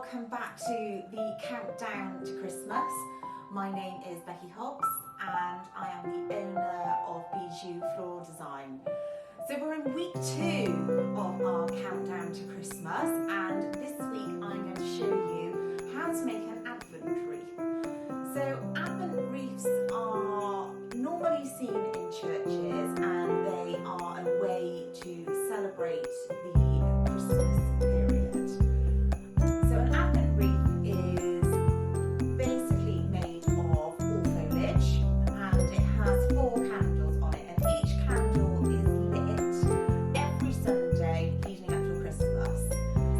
welcome back to the countdown to Christmas. My name is Becky Hobbs and I am the owner of Bijoux Floral Design. So we're in week 2 of our countdown to Christmas, and this week I'm going to show you how to make an Advent wreath. So Advent wreaths are normally seen in churches and they are a way to celebrate the Christmas period. So an Advent wreath is basically made of all foliage, and it has 4 candles on it, and each candle is lit every Sunday leading up to Christmas.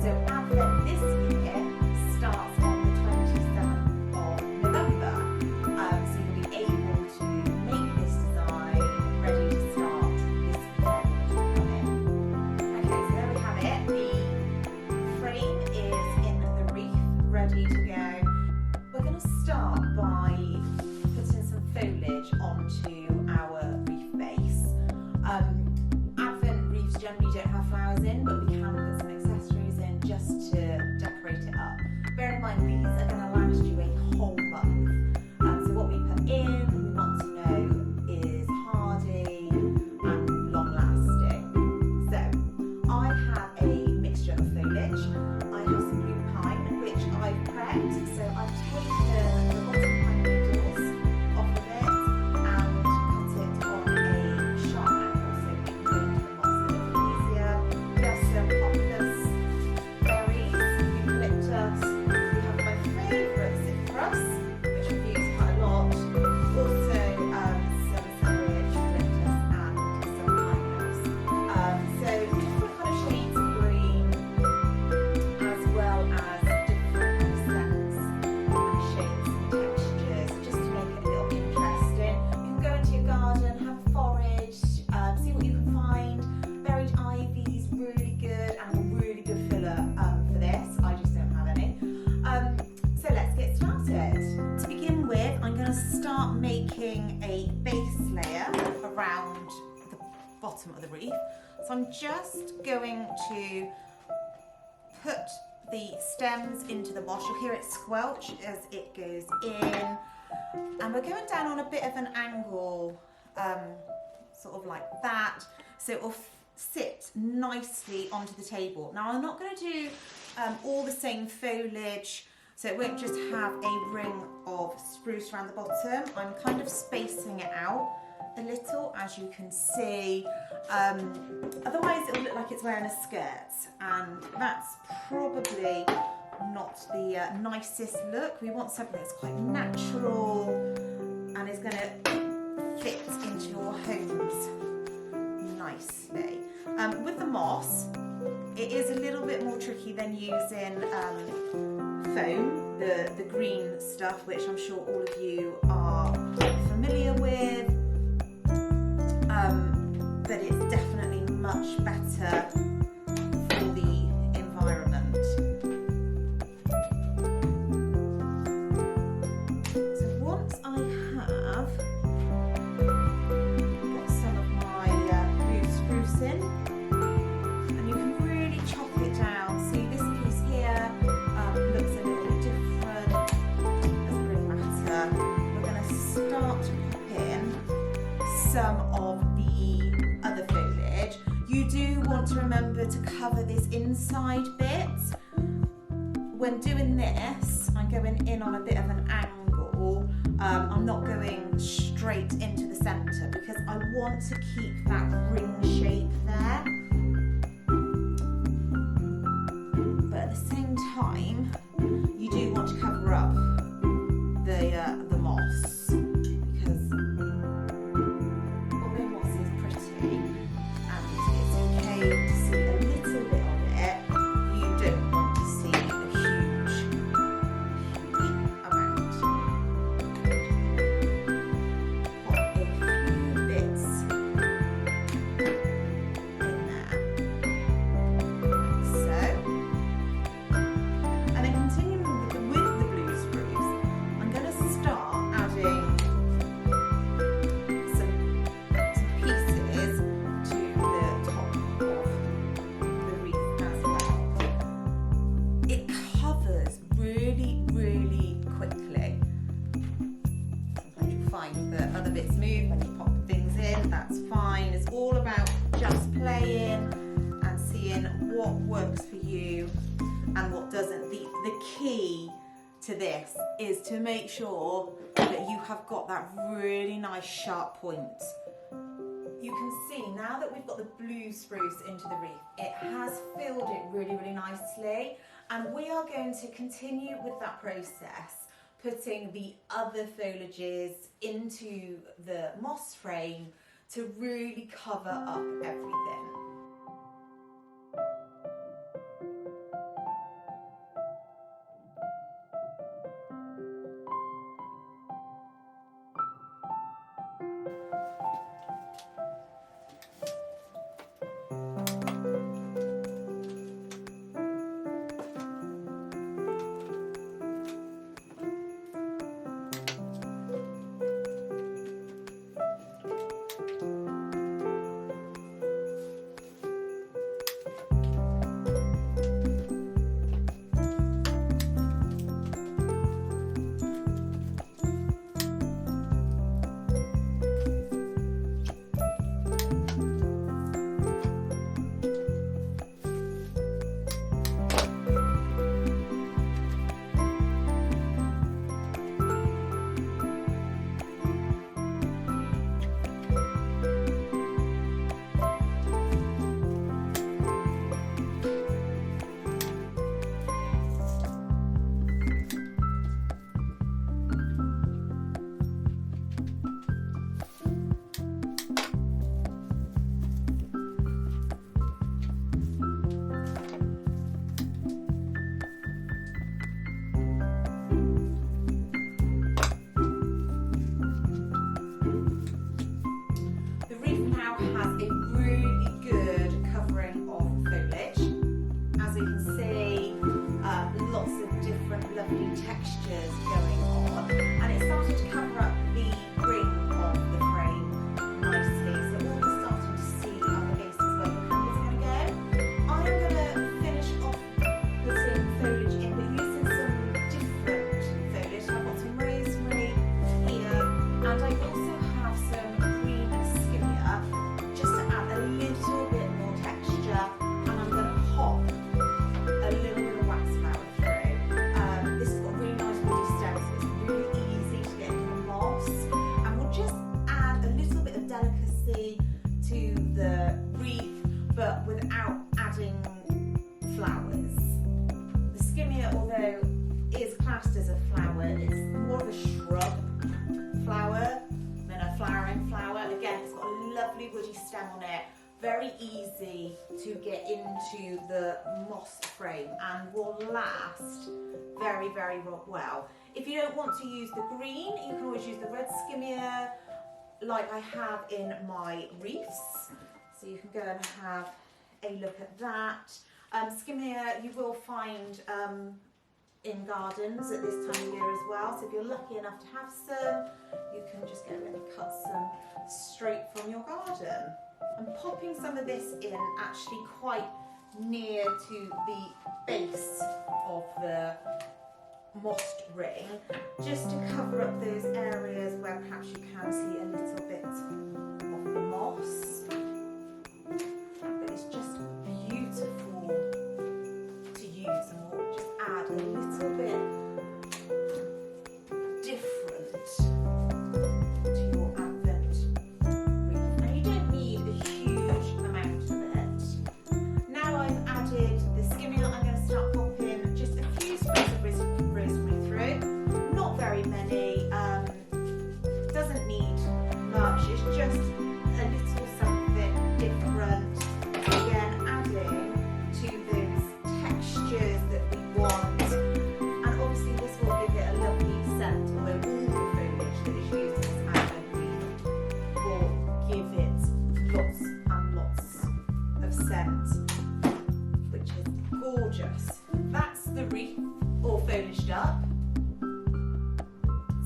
So Advent this year starts on the 27th of November. So you'll be able to make this design ready to start this weekend. Okay, so there we have it. The frame is in the wreath, ready to go. We're going to start by putting some foliage onto our wreath base. Advent wreaths generally don't have flowers in, but we can put some accessories in just to decorate it up. Bear in mind, these are going to last you a whole month. So what we put in, we want to know is hardy and long lasting. So I have a mixture of foliage. I have some blue pine, which I've prepped. So I've taken the bottom pine needles off of it and cut it on a sharp angle so it can go into the moss a little easier. We have some populus berries, eucalyptus. We have my favourite citrus, which I've used quite a lot. Also some sandwich, eucalyptus and some pine nuts. So different kind of shades of green, as well as different scents and shapes and textures, just to make it a little interesting. You can go into your garden, have a forage, see what you can find. Buried ivy is really good and a really good filler for this. I just don't have any. So let's get started. To begin with, I'm going to start making a base layer around the bottom of the wreath. So I'm just going to put the stems into the wash. You'll hear it squelch as it goes in. And we're going down on a bit of an angle, sort of like that, so it will sit nicely onto the table. Now I'm not going to do all the same foliage, so it won't just have a ring of spruce around the bottom. I'm kind of spacing it out a little, as you can see. Otherwise it'll look like it's wearing a skirt, and that's probably not the nicest look. We want something that's quite natural and is going to fit into your homes nicely. With the moss, it is a little bit more tricky than using foam, the green stuff, which I'm sure all of you are familiar with. But it's definitely much better for the environment. So once I have got some of my blue spruce in, and you can really chop it down. See, this piece here looks a little bit different. Doesn't really matter. We're going to start to pop in some of the other foliage. You do want to remember to cover this inside bit. When doing this, I'm going in on a bit of an angle. I'm not going straight into the centre because I want to keep that ring shape there. But at the same time, you do want to cover up the moss, because although moss is pretty and it's okay to see a little bit of it, you don't want to see a huge amount. Pop a few bits in there. all about just playing and seeing what works for you and what doesn't. The key to this is to make sure that you have got that really nice sharp point. You can see now that we've got the blue spruce into the wreath, it has filled it really, really nicely. And we are going to continue with that process, putting the other foliages into the moss frame to really cover up everything. Textures going on, and it's starting to cover up the ring of the frame nicely, so we'll be starting to see other places where the candle's going to go. I'm going to finish off putting foliage in, but using some different foliage. I've got some rosemary here, and I also have some green skimmia just to add a little bit more texture, and I'm going to pop a little bit of wax flower through. This has got really nice woody stems, so it's really easy to get into the moss, and we'll just add a little bit of delicacy to the wreath, but without adding flowers. The skimmia, although is classed as a flower, it's more of a shrub flower than a flowering flower. Again, it's got a lovely woody stem on it, very easy to get into the moss frame, and will last very, very well. If you don't want to use the green, you can always use the red skimmia like I have in my wreaths. So you can go and have a look at that. Skimmia you will find in gardens at this time of year as well. So if you're lucky enough to have some, you can just go and cut some straight from your garden. I'm popping some of this in actually quite near to the base of the mossed ring, just to cover up those areas where perhaps you can see a little bit of the moss. But it's just beautiful to use, and we'll just add a little bit different to your Advent wreath. And you don't need a huge amount of it. Now I've added the skimmia, I'm going to start popping just a few sprays of rosemary through. Not very many, doesn't need much, it's just a little something different. Again, adding to those textures that we want, and obviously this will give it a lovely scent, although all the foliage that is used in this Advent wreath will give it lots and lots of scent, which is gorgeous. That's the wreath all foliaged up.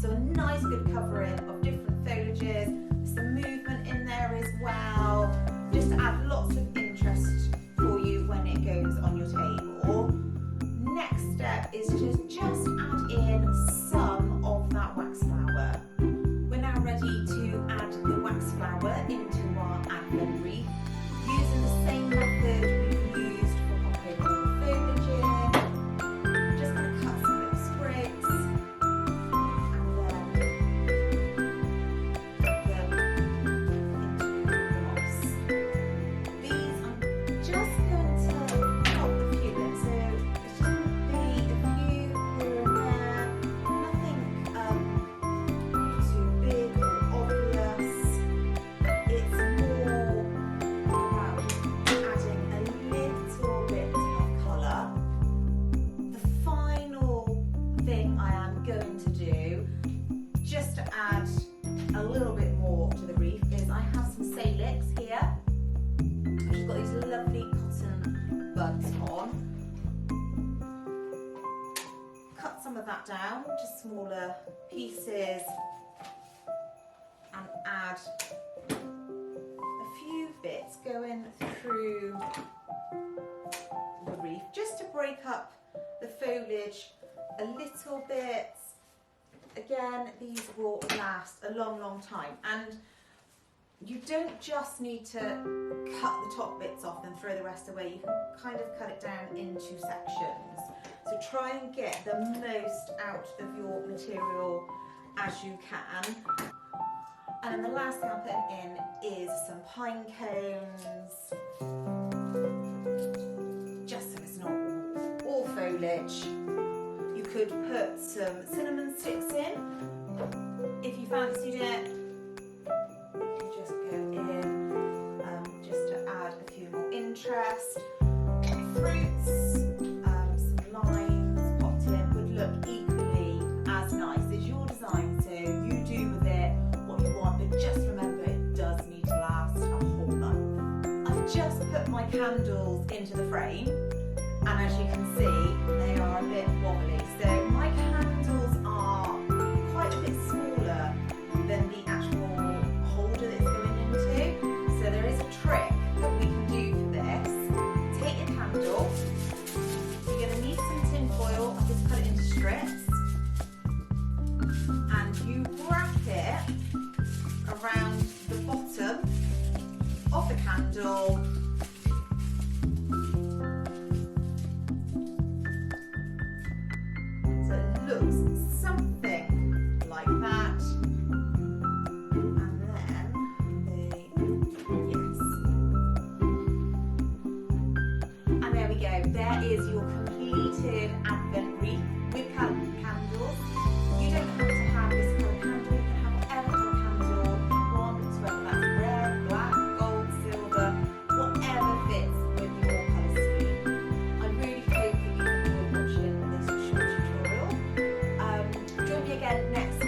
So a nice good covering of different foliages, some movement in there as well, just to add lots of interest for you when it goes on your table. Next step is to just add in some of that wax flower. We're now ready to add the wax flower into our Advent wreath. lovely cotton buds on. Cut some of that down to smaller pieces and add a few bits going through the wreath just to break up the foliage a little bit. Again, these will last a long, long time, and you don't just need to cut the top bits off and throw the rest away. You can kind of cut it down into sections. So try and get the most out of your material as you can. And then the last thing I'm putting in is some pine cones, just so it's not all foliage. You could put some cinnamon sticks in if you fancied it. You can just go in just to add a few more interest. Fruits, some limes popped in would look equally as nice. It's your design, so you do with it what you want, but just remember it does need to last a whole month. I've just put my candles into the frame, and as you can see, they are a bit wobbly. So my candles are quite a bit smaller than the actual holder that it's going into. So there is a trick that we can do for this. Take your candle, you're going to need some tin foil. I've just cut it into strips, and you wrap it around the bottom of the candle. So it looks something like that. And then and there we go. There is your completed Advent wreath with candles. You don't have to have this colour candle. You can have whatever colour candle you want, whether that's red, black, gold, silver, whatever fits with your colour scheme. I really hope that you enjoyed watching this short tutorial. Join me again next